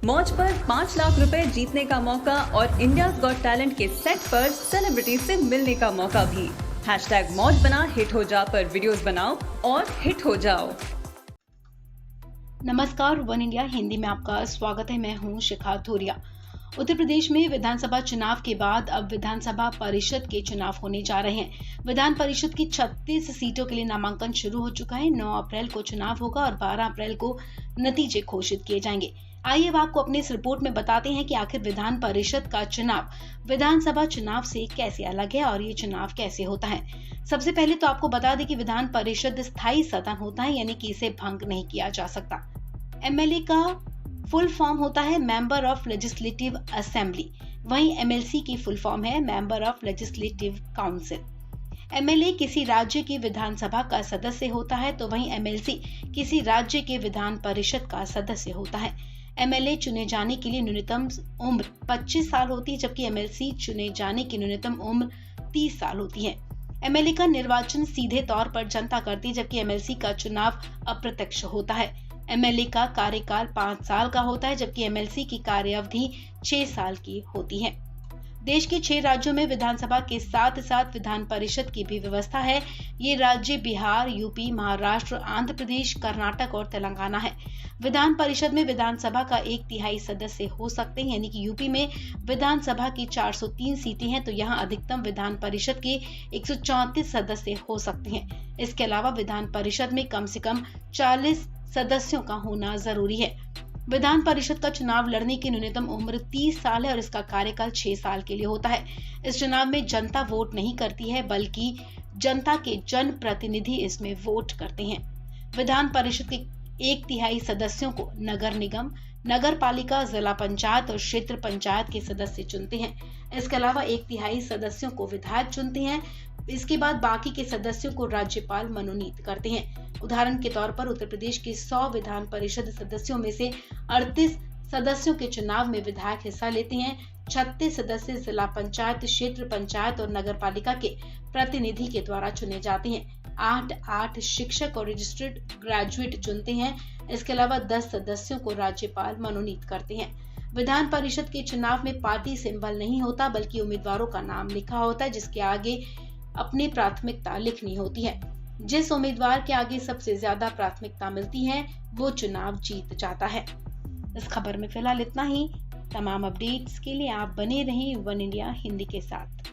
मौज पर 5 लाख रुपए जीतने का मौका और इंडियाज गॉट टैलेंट के सेट पर सेलिब्रिटी से मिलने का मौका भी। #मौज बना हिट हो जा पर वीडियोस बनाओ और हिट हो जाओ। नमस्कार, वन इंडिया हिंदी में आपका स्वागत है। मैं हूं शिखा धूरिया। उत्तर प्रदेश में विधानसभा चुनाव के बाद अब विधानसभा परिषद के चुनाव होने जा रहे हैं। विधान परिषद की 36 सीटों के लिए नामांकन शुरू हो चुका है। 9 अप्रैल को चुनाव होगा और 12 अप्रैल को नतीजे घोषित किए जाएंगे। आइए अब आपको अपनी इस रिपोर्ट में बताते हैं कि आखिर विधान परिषद का चुनाव विधानसभा चुनाव से कैसे अलग है और ये चुनाव कैसे होता है। सबसे पहले तो आपको बता दें कि विधान परिषद स्थायी सदन होता है, यानी कि इसे भंग नहीं किया जा सकता। एमएलए का फुल फॉर्म होता है मेंबर ऑफ लेजिस्लेटिव असेंबली, वहीं एमएलसी की फुल फॉर्म है member of legislative council. MLA किसी राज्य की विधानसभा का सदस्य होता है, तो वहीं एमएलसी किसी राज्य के विधान परिषद का सदस्य होता है। एमएलए चुने जाने के लिए न्यूनतम उम्र 25 साल होती है, जबकि एमएलसी चुने जाने की न्यूनतम उम्र 30 साल होती है। एमएलए का निर्वाचन सीधे तौर पर जनता करती है, जबकि एमएलसी का चुनाव अप्रत्यक्ष होता है। एमएलए का कार्यकाल 5 साल का होता है, जबकि एमएलसी की कार्यावधि 6 साल की होती है। देश के 6 राज्यों में विधानसभा के साथ साथ विधान परिषद की भी व्यवस्था है। ये राज्य बिहार, यूपी, महाराष्ट्र, आंध्र प्रदेश, कर्नाटक और तेलंगाना है। विधान परिषद में विधानसभा का 1/3 सदस्य हो सकते हैं, यानी कि यूपी में विधानसभा की 403 सीटें हैं, तो यहाँ अधिकतम विधान परिषद के 134 सदस्य हो सकते हैं। इसके अलावा विधान परिषद में कम से कम 40 सदस्यों का होना जरूरी है। विधान परिषद का चुनाव लड़ने की न्यूनतम उम्र 30 साल है और इसका कार्यकाल 6 साल के लिए होता है। इस चुनाव में जनता वोट नहीं करती है, बल्कि जनता के जन प्रतिनिधि इसमें वोट करते हैं। विधान परिषद के 1/3 सदस्यों को नगर निगम, नगर पालिका, जिला पंचायत और क्षेत्र पंचायत के सदस्य चुनते हैं। इसके अलावा 1/3 सदस्यों को विधायक चुनते हैं। इसके बाद बाकी के सदस्यों को राज्यपाल मनोनीत करते हैं। उदाहरण के तौर पर उत्तर प्रदेश के 100 विधान परिषद सदस्यों में से 38 सदस्यों के चुनाव में विधायक हिस्सा लेते हैं। 36 सदस्य जिला पंचायत, क्षेत्र पंचायत और नगर पालिका के प्रतिनिधि के द्वारा चुने जाते हैं। 8 शिक्षक और रजिस्टर्ड ग्रेजुएट चुनते हैं। इसके अलावा 10 सदस्यों को राज्यपाल मनोनीत करते हैं। विधान परिषद के चुनाव में पार्टी सिंबल नहीं होता, बल्कि उम्मीदवारों का नाम लिखा होता है, जिसके आगे अपनी प्राथमिकता लिखनी होती है। जिस उम्मीदवार के आगे सबसे ज्यादा प्राथमिकता मिलती है, वो चुनाव जीत जाता है। इस खबर में फिलहाल इतना ही। तमाम अपडेट्स के लिए आप बने रहें वन इंडिया हिंदी के साथ।